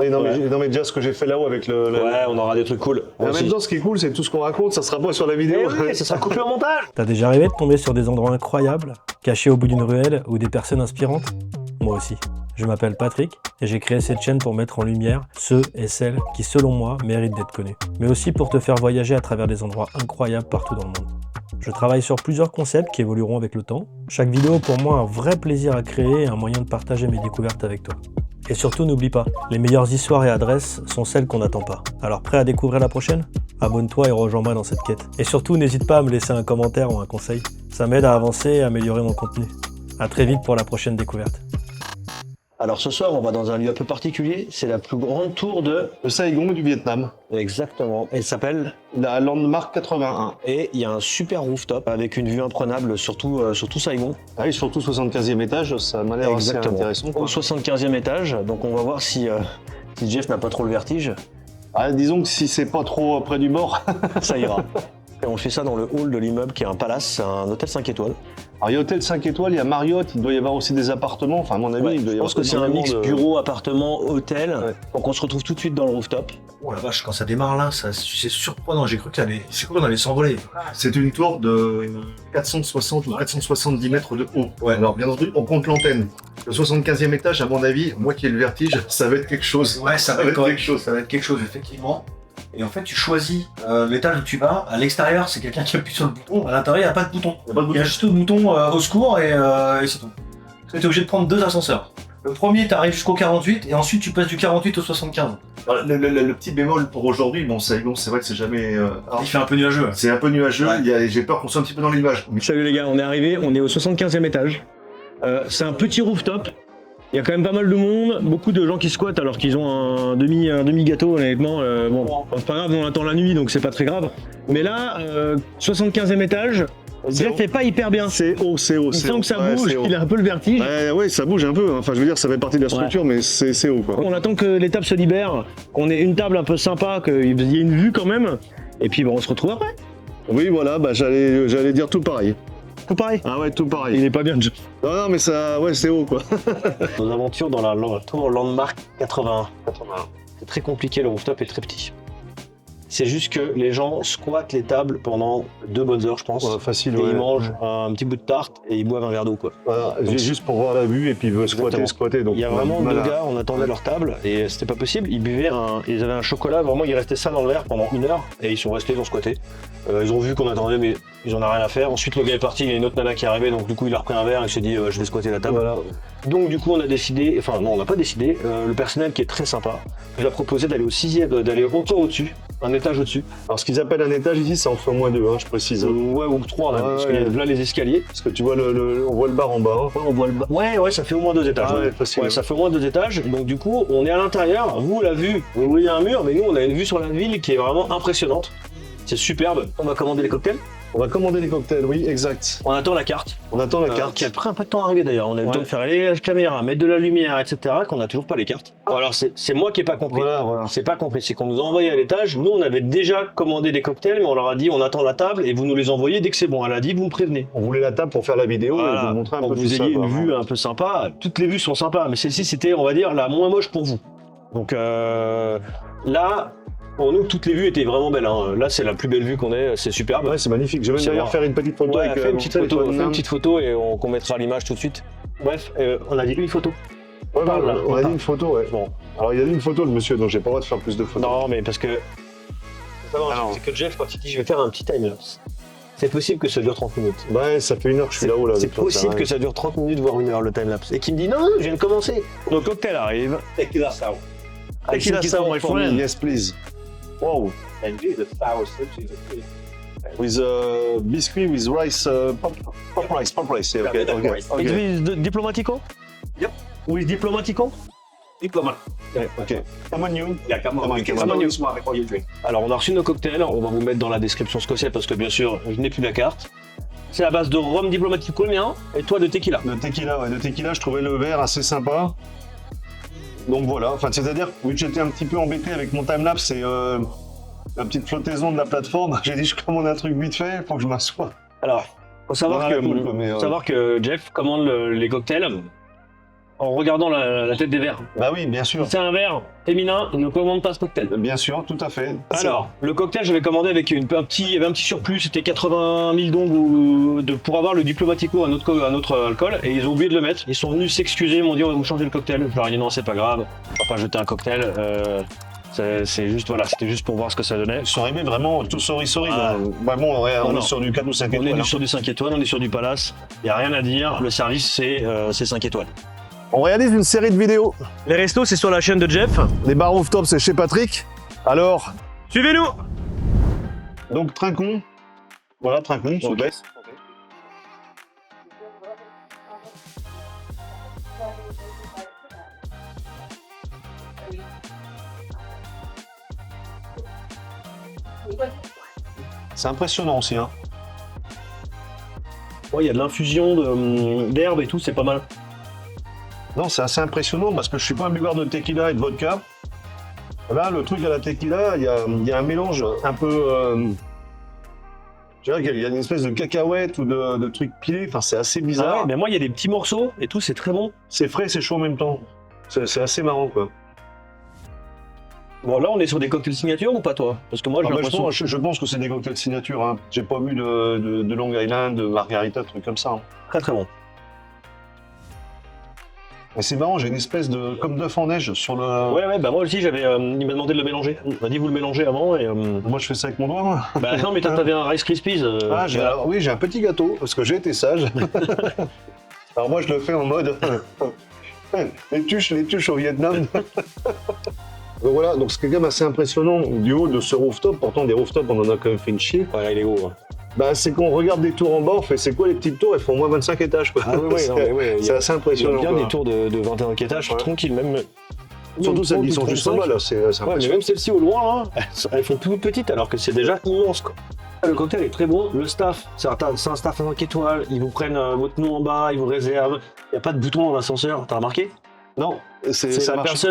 Et non, mais déjà ce que j'ai fait là-haut avec le. Ouais, on aura des trucs cool. En même temps, ce qui est cool, c'est que tout ce qu'on raconte, ça sera pas sur la vidéo. Oui, ça sera coupé au montage. T'as déjà rêvé de tomber sur des endroits incroyables, cachés au bout d'une ruelle ou des personnes inspirantes? Moi aussi. Je m'appelle Patrick et j'ai créé cette chaîne pour mettre en lumière ceux et celles qui, selon moi, méritent d'être connus. Mais aussi pour te faire voyager à travers des endroits incroyables partout dans le monde. Je travaille sur plusieurs concepts qui évolueront avec le temps. Chaque vidéo pour moi un vrai plaisir à créer et un moyen de partager mes découvertes avec toi. Et surtout n'oublie pas, les meilleures histoires et adresses sont celles qu'on n'attend pas. Alors prêt à découvrir la prochaine? Abonne-toi et rejoins-moi dans cette quête. Et surtout n'hésite pas à me laisser un commentaire ou un conseil. Ça m'aide à avancer et à améliorer mon contenu. À très vite pour la prochaine découverte. Alors ce soir, on va dans un lieu un peu particulier. C'est la plus grande tour de... Le Saigon du Vietnam. Exactement. Elle s'appelle... La Landmark 81. Et il y a un super rooftop avec une vue imprenable sur tout Saigon. Ah oui, surtout 75e étage, ça m'a l'air assez intéressant. Au 75e étage, donc on va voir si Jeff n'a pas trop le vertige. Ah, disons que si c'est pas trop près du bord. Ça ira. Et on fait ça dans le hall de l'immeuble qui est un palace, c'est un hôtel 5 étoiles. Alors il y a hôtel 5 étoiles, il y a Marriott, il doit y avoir aussi des appartements, enfin à mon avis il doit y avoir... Je pense que c'est un mix bureau, appartement, hôtel, Ouais. donc on se retrouve tout de suite dans le rooftop. Oh la vache, quand ça démarre là, c'est surprenant. J'ai cru qu'on allait s'envoler. C'est une tour de 460 ou 470 mètres de haut. Ouais, alors bien entendu, on compte l'antenne. Le 75e étage, à mon avis, moi qui ai le vertige, ça va être quelque chose. Ouais, ça va être quelque chose. Ça va être quelque chose, effectivement. Et en fait, tu choisis l'étage où tu vas. À l'extérieur, c'est quelqu'un qui appuie sur le bouton. À l'intérieur, il n'y a pas de bouton. Il y a juste le bouton au secours et c'est tout. Parce que tu es obligé de prendre 2 ascenseurs. Le premier, tu arrives jusqu'au 48 et ensuite tu passes du 48 au 75. Le petit bémol pour aujourd'hui, bon, Saigon, c'est vrai que c'est jamais... Il fait un peu nuageux. c'est un peu nuageux, Ouais. j'ai peur qu'on soit un petit peu dans l'image. Salut les gars, on est arrivé, on est au 75e étage. C'est un petit rooftop. Il y a quand même pas mal de monde, beaucoup de gens qui squattent alors qu'ils ont un demi gâteau honnêtement. Bon, c'est pas grave, on attend la nuit donc c'est pas très grave. Mais là, 75e étage, Jeff fait pas hyper bien. C'est haut, c'est haut. On sent que ça bouge, il a un peu le vertige. Ouais, ça bouge un peu, enfin je veux dire, ça fait partie de la structure, mais c'est haut quoi. On attend que les tables se libèrent, qu'on ait une table un peu sympa, qu'il y ait une vue quand même. Et puis bon, on se retrouve après. Oui, voilà, bah j'allais dire tout pareil. Tout pareil. Ah ouais, tout pareil. Il est pas bien, Jeff. Non, mais ça, ouais, c'est haut quoi. Nos aventures dans la tour Landmark 81. C'est très compliqué, le rooftop est très petit. C'est juste que les gens squattent les tables pendant 2 bonnes heures, je pense. Ouais, facile, et ouais. ils mangent un petit bout de tarte et ils boivent un verre d'eau, quoi. Voilà, Donc, juste pour voir la vue et puis squatter. Donc, il y a vraiment voilà. 2 gars, on attendait leur table et c'était pas possible. Ils avaient un chocolat, vraiment, il restait ça dans le verre pendant 1 heure et ils sont restés, ils ont squatté. Ils ont vu qu'on attendait, mais ils en ont rien à faire. Ensuite, le gars est parti, il y a une autre nana qui est arrivée, donc du coup, il a repris un verre et s'est dit, je vais squatter la table. Voilà. Donc, du coup, on a décidé, enfin, non, on n'a pas décidé. Le personnel qui est très sympa, il a proposé d'aller au 6e, d'aller encore au-dessus, un étage au-dessus. Alors, ce qu'ils appellent un étage ici, c'est en x-2, hein, je précise. Ouais, ou 3 là, Ouais, parce ouais. qu'il y a là les escaliers. Parce que tu vois, on voit le bar en bas. Hein. On voit le bas. Ouais, ça fait au moins 2 étages. Ah ouais, facile. Ouais, ça fait au moins 2 étages. Donc du coup, on est à l'intérieur. Vous, la vue, vous voyez un mur, mais nous, on a une vue sur la ville qui est vraiment impressionnante. C'est superbe. On va commander les cocktails. On va commander les cocktails, oui, exact. On attend la carte. On attend la carte. Qui a pris un peu de temps à arriver d'ailleurs. On a eu le temps de faire aller la caméra, mettre de la lumière, etc. Qu'on n'a toujours pas les cartes. Alors c'est moi qui n'ai pas compris. Voilà. C'est pas compris. C'est qu'on nous a envoyé à l'étage. Nous, on avait déjà commandé des cocktails, mais on leur a dit on attend la table et vous nous les envoyez dès que c'est bon. Elle a dit vous me prévenez. On voulait la table pour faire la vidéo et Voilà, vous montrer un pour peu que tout vous ça. ayez une quoi. vue un peu sympa. Toutes les vues sont sympas, mais celle-ci c'était, on va dire, la moins moche pour vous. Donc là, pour nous, toutes les vues étaient vraiment belles. Hein. Là, c'est la plus belle vue qu'on ait, c'est superbe. Ouais, c'est magnifique. Je vais C'est d'ailleurs vrai. faire une petite photo Ouais, avec fais une petite photo, et qu'on mettra l'image tout de suite. Bref, on a dit une photo. Ouais, Parle, là, on a dit parle. une photo, ouais. Bon. Alors, il y a dit une photo, le monsieur, donc j'ai pas le droit de faire plus de photos. Non, mais parce que. C'est que Jeff, quand il dit je vais faire un petit timelapse, c'est possible que ça dure 30 minutes. Ouais, ça fait 1 heure que je suis là-haut, là. C'est avec toi, possible ça, que ça dure 30 minutes, voire 1 heure le timelapse. Et qu'il me dit non, je viens de commencer. Donc, cocktail arrive. Tequila sour. Tequila sour, my for me. friend. Yes, please. Wow. And this is sour sushi. With biscuit with rice, pop rice. Yeah, okay, okay. Is Okay. this diplomatico? Yep. With diplomatico? Diplomat. Okay. Come on, you. Yeah, come on. Come on, You can come on. smell you smell before you drink. Alors, on a reçu nos cocktails, on va vous mettre dans la description ce que c'est parce que bien sûr, je n'ai plus la carte. C'est à base de rhum diplomatico le mien et toi de tequila. Le tequila, je trouvais le verre assez sympa. Donc voilà, enfin c'est-à-dire que j'étais un petit peu embêté avec mon timelapse et la petite flottaison de la plateforme. J'ai dit je commande un truc vite fait, faut que je m'assoie. Alors, faut savoir, Dans la cool, quoi, mais, faut savoir que Jeff commande les cocktails en regardant la tête des verres. Bah oui, bien sûr. C'est un verre féminin, ne commande pas ce cocktail. Bien sûr, tout à fait. Alors, le cocktail, j'avais commandé avec il y avait un petit surplus, c'était 80 000 dong pour avoir le Diplomatico, un autre alcool, et ils ont oublié de le mettre. Ils sont venus s'excuser, ils m'ont dit on va vous changer le cocktail. Je leur ai dit non, c'est pas grave, on va pas jeter un cocktail. C'est juste, voilà, c'était juste pour voir ce que ça donnait. Ils sont arrivés vraiment tout sorry. Ah. Vraiment, on Non. est sur du 4 ou 5 On étoiles. est sur du 5 étoiles, on est sur du Palace, il n'y a rien à dire, le service c'est 5 étoiles. On réalise une série de vidéos. Les restos, c'est sur la chaîne de Jeff. Les bars rooftop, c'est chez Patrick. Alors, Suivez-nous. donc Trincon. Voilà, Trincon, s'il vous plaît. C'est impressionnant aussi, hein. Ouais, il y a de l'infusion d'herbe et tout, c'est pas mal. Non, c'est assez impressionnant parce que je suis pas un buveur de tequila et de vodka. Là, le truc à la tequila, il y a un mélange un peu. Je dirais qu'il y a une espèce de cacahuète ou de trucs pilés. Enfin, c'est assez bizarre. Ah ouais, mais moi, il y a des petits morceaux et tout, c'est très bon. C'est frais, c'est chaud en même temps. C'est assez marrant, quoi. Bon, là, on est sur des cocktails signature ou pas, toi? Parce que moi, j'ai Ah bah, l'impression... je pense que c'est des cocktails signature. Hein. J'ai pas vu de Long Island, de Margarita, trucs comme ça. Hein. Très très bon. Mais c'est marrant, j'ai une espèce de comme d'œuf en neige sur le. Ouais, bah moi aussi, il m'a demandé de le mélanger. Il m'a dit, vous le mélangez avant et... Moi, je fais ça avec mon doigt. Moi. Bah non, mais t'avais un Rice Krispies. Ah, voilà. alors, oui, j'ai un petit gâteau parce que j'ai été sage. Alors moi, je le fais en mode les tuches au Vietnam. Donc voilà, donc c'est quand même assez impressionnant du haut de ce rooftop. Pourtant, des rooftops, on en a quand même fait une chier. Ouais, il est haut. Hein. Bah, c'est qu'on regarde des tours en bas, on fait c'est quoi les petites tours? Elles font au moins 25 étages. Quoi. Ah oui, oui, non, mais oui. C'est assez Il y a impressionnant. bien quoi. des tours de 21 étages, Ouais. tranquille, même... Surtout celles qui sont juste en bas, là, c'est Ouais, mais impressionnant. même celles-ci au loin, là, elles font toutes petites alors que c'est déjà immense, quoi. Le cocktail est très bon. Le staff, c'est un staff à 5 étoiles. Ils vous prennent votre nom en bas, ils vous réservent. Il n'y a pas de bouton dans l'ascenseur, t'as remarqué? Non, C'est ça la marche.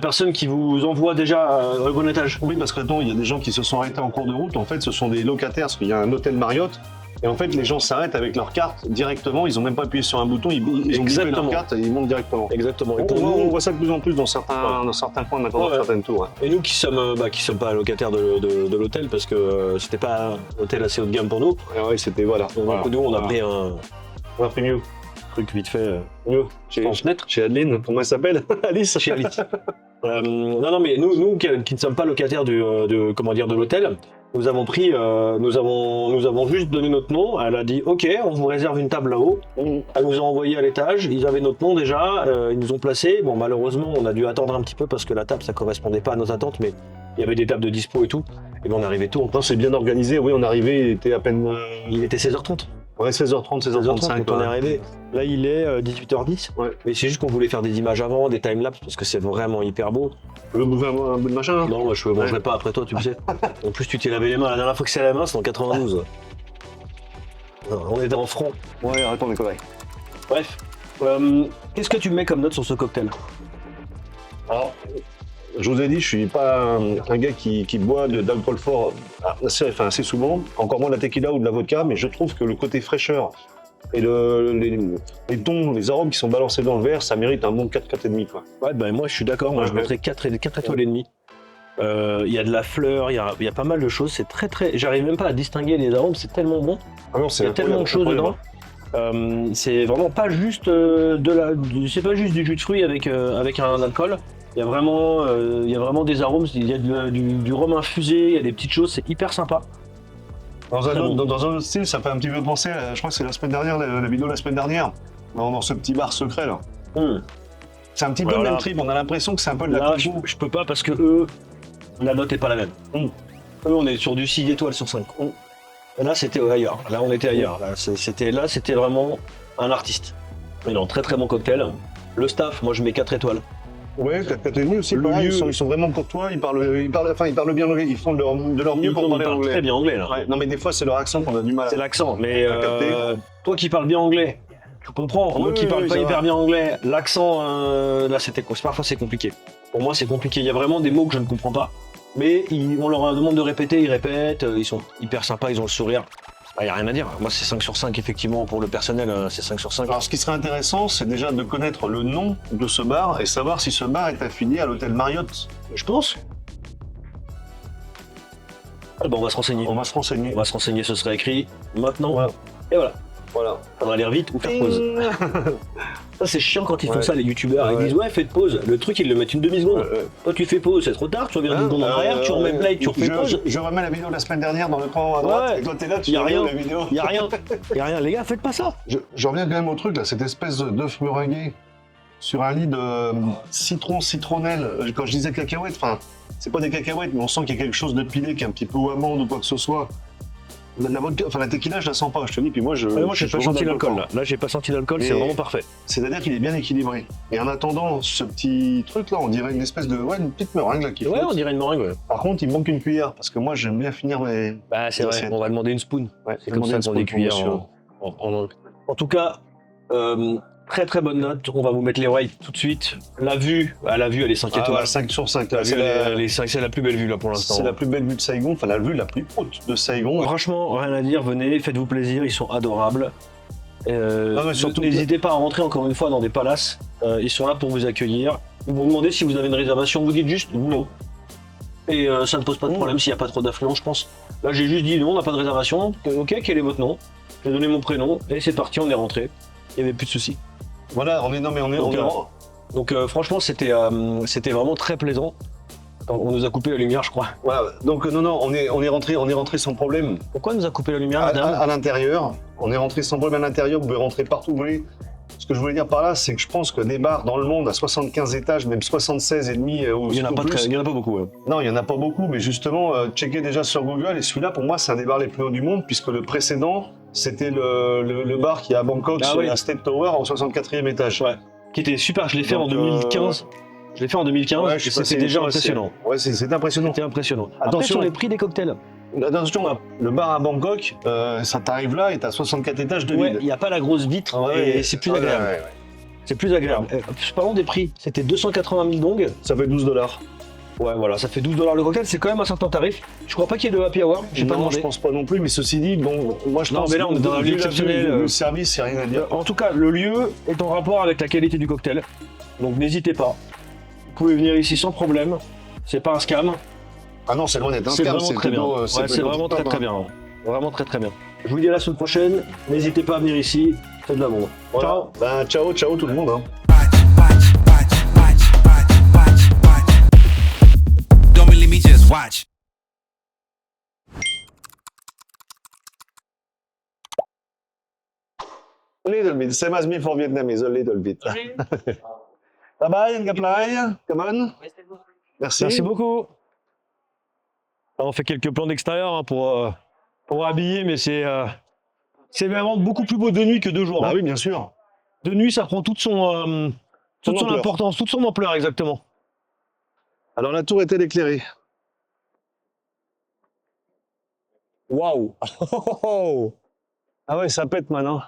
personne qui vous envoie déjà au bon étage. Oui, parce que attends, il y a des gens qui se sont arrêtés en cours de route. En fait, ce sont des locataires, parce qu'il y a un hôtel Marriott. Et en fait, les gens s'arrêtent avec leur carte directement. Ils n'ont même pas appuyé sur un bouton. Ils ont bouffé Exactement. leur carte et ils montent directement. Exactement. Et On, pour on nous, voit ça de plus en plus dans certains coins, maintenant, dans Ouais. certaines tours. Hein. et nous qui sommes pas locataires de l'hôtel parce que c'était pas un hôtel assez haut de gamme pour nous. Ah ouais, c'était voilà. Donc Voilà. nous, on a Voilà. pris un On a pris mieux. truc vite fait Mieux. Chez, en fenêtre. chez Adeline, comment elle s'appelle? Alice. Chez Alice. Non, mais nous qui ne sommes pas locataires de l'hôtel, nous avons pris, nous avons juste donné notre nom. Elle a dit OK, on vous réserve une table là-haut. Elle nous a envoyé à l'étage. Ils avaient notre nom déjà. Ils nous ont placés. Bon, malheureusement, on a dû attendre un petit peu parce que la table, ça correspondait pas à nos attentes, mais il y avait des tables de dispo et tout. Et ben, on est arrivé tôt. Non, c'est bien organisé. Oui, on est arrivé, il était à peine. Il était 16h30. Ouais, 16h30, 16h35. quand on est arrivé. Là, il est 18h10. Ouais. Mais c'est juste qu'on voulait faire des images avant, des timelapses, parce que c'est vraiment hyper beau. Tu veux bouffer un bout de machin? Hein Non, moi je ne mangerai pas après toi, tu le sais. En plus, tu t'es lavé les mains. La dernière fois que c'est la main, c'est en 92. Non, on était en front. Ouais, arrête ton conneries. Bref. Qu'est-ce que tu mets comme note sur ce cocktail? Alors, je vous ai dit, je suis pas un gars qui boit d'alcool fort assez souvent, encore moins de la tequila ou de la vodka, mais je trouve que le côté fraîcheur et les tons, les arômes qui sont balancés dans le verre, ça mérite un bon 4, 4,5 quoi. Ouais, ben moi je suis d'accord. Moi je Ouais. mettrais 4 étoiles et demie. Il y a de la fleur, il y a pas mal de choses. C'est très très. J'arrive même pas à distinguer les arômes, c'est tellement bon. Ah non, Il y a tellement de choses dedans. C'est vraiment pas juste c'est pas juste du jus de fruits avec un alcool. Il y a vraiment des arômes. Il y a du rhum infusé, il y a des petites choses. C'est hyper sympa. Dans un, Très autre, bon. dans un autre style, ça fait un petit peu penser, je crois que c'est la semaine dernière, la vidéo de la semaine dernière, dans ce petit bar secret là. C'est un petit peu le Voilà. même trip, on a l'impression que c'est un peu de la Là, conso. je peux pas parce que eux, la note est pas la même. Eux, on est sur du 6 étoiles sur 5. Là, c'était ailleurs. Là, on était ailleurs. Là, c'était vraiment un artiste. Mais non, très très bon cocktail. Le staff, moi, je mets 4 étoiles. Ouais, 4,5 aussi, Le pareil, lieu- ils sont vraiment courtois, ils parlent bien anglais, ils font de leur mieux pour Ils parler parlent anglais. très bien anglais, là. Ouais, non mais des fois c'est leur accent qu'on a du mal C'est à... l'accent. Mais capter. toi qui parles bien anglais, je comprends. Moi Oui, qui oui, parle oui, pas ça hyper va. bien anglais, l'accent, là, parfois c'est compliqué. Pour moi, c'est compliqué. Il y a vraiment des mots que je ne comprends pas. Mais on leur demande de répéter, ils répètent, ils sont hyper sympas, ils ont le sourire. Ah, y a rien à dire. Moi, c'est 5 sur 5, effectivement, pour le personnel, c'est 5 sur 5. Alors, ce qui serait intéressant, c'est déjà de connaître le nom de ce bar et savoir si ce bar est affilié à l'hôtel Marriott. Je pense. Ah, bon, on va se renseigner. On va se renseigner. On va se renseigner, ce sera écrit maintenant. Voilà. Et voilà. Voilà. Faudra lire vite ou faire pause. Ça, c'est chiant quand ils font Ouais. ça, les youtubeurs. Ils Ouais. disent, ouais, faites pause. Le truc, ils le mettent une demi-seconde. Ouais. Toi, tu fais pause, c'est trop tard, tu reviens 10 secondes en arrière, tu remets play, tu refais pause. Je remets la vidéo de la semaine dernière dans le camp à droite, Ouais. et toi t'es là, tu Y a regardes rien. la vidéo. Y a rien. Y a rien. Les gars, faites pas ça. Je reviens quand même au truc là, cette espèce d'œuf meringué sur un lit de citron, citronnelle. Quand je disais cacahuètes, enfin, c'est pas des cacahuètes, mais on sent qu'il y a quelque chose de pilé, qui est un petit peu ou amande ou quoi que ce soit. La vodka, enfin la tequila, je la sens pas, je te dis, puis moi je. Moi, je j'ai pas suis senti vraiment l'alcool d'accord. là. Là, j'ai pas senti l'alcool, c'est Mais- vraiment parfait. C'est-à-dire qu'il est bien équilibré. Et en attendant ce petit truc là, on dirait une espèce de. Ouais, une petite meringue là qui Ouais, flotte. on dirait une meringue, ouais. Par contre, il me manque une cuillère, parce que moi j'aime bien finir mes. Bah, c'est vrai, Assiette. on va demander une spoon. Ouais, C'est comme ça qu'on dit cuillère en tout cas, très très bonne note. On va vous mettre les rates tout de suite. La vue, elle est 5 Ah, étoiles. 5 sur 5. La vue, c'est la plus belle vue là pour l'instant. C'est la plus belle vue de Saigon, enfin la vue la plus haute de Saigon. Franchement, rien à dire, venez, faites-vous plaisir, ils sont adorables. mais surtout N'hésitez pas à rentrer encore une fois dans des palaces, ils sont là pour vous accueillir. Vous vous demandez si vous avez une réservation, vous dites juste non. Et ça ne pose pas de problème s'il n'y a pas trop d'affluence, je pense. Là, j'ai juste dit non, on n'a pas de réservation. Ok, quel est votre nom? J'ai donné mon prénom et c'est parti, on est rentré. Il n'y avait plus de soucis. Voilà, on est Donc, franchement, c'était vraiment très plaisant. Attends, on nous a coupé la lumière, je crois. voilà. Donc non, on est rentré sans problème Pourquoi nous a coupé la lumière, à, madame? à l'intérieur. On est rentré sans problème à l'intérieur. Vous pouvez rentrer partout où vous voulez. Ce que je voulais dire par là, c'est que je pense que des bars dans le monde à 75 étages, même 76 et demi, ou Il n'y en a pas plus, il y en a pas beaucoup. Ouais. non, il y en a pas beaucoup, mais justement, checkez déjà sur Google. Et celui-là, pour moi, c'est un des bars les plus hauts du monde, puisque le précédent, c'était le bar qui est à Bangkok, Ah sur oui. la State Tower, au 64e étage. Ouais. Qui était super, je l'ai fait en Donc, 2015. Je l'ai fait en 2015 Ouais, et je sais pas c'était si déjà c'est- impressionnant. Ouais, c'est impressionnant. C'était impressionnant. Après, Attention. sur les prix des cocktails, Attention, le bar à Bangkok, ça t'arrive là et t'as 64 étages de ouais, vide. il n'y a pas la grosse vitre et c'est plus agréable. Ouais. C'est plus agréable. Parlons des prix. C'était 280 000 dong. Ça fait $12. Ouais, voilà, ça fait $12 le cocktail. C'est quand même un certain tarif. Je crois pas qu'il y ait de happy hour. J'ai pas Non, demandé. je pense pas non plus, mais ceci dit, bon, moi je Non, pense mais là, on est dans un vu lieu la vue, exceptionnel, vu le service, il n'y a rien à dire. En tout cas, le lieu est en rapport avec la qualité du cocktail. Donc n'hésitez pas. Vous pouvez venir ici sans problème. C'est pas un scam. Ah non, c'est loin d'être un C'est scam, vraiment très bien. plutôt, Ouais, c'est plutôt vraiment très top, très hein. bien. Vraiment très très bien. Je vous dis à la semaine prochaine. N'hésitez pas à venir ici. Faites de la bombe. Voilà. Ciao. Ben, ciao tout le monde. Hein. Don't believe me, just watch. Little bit, same as me for Vietnamese, a little bit. Bye bye, Ngaplai, come on. Merci. Merci beaucoup. On fait quelques plans d'extérieur hein, pour habiller, mais c'est vraiment beaucoup plus beau de nuit que de jour. Bah hein. oui, bien sûr. De nuit, ça prend toute son ampleur. importance, toute son ampleur, exactement. Alors la tour est-elle éclairée? Waouh. Ah ouais, ça pète maintenant.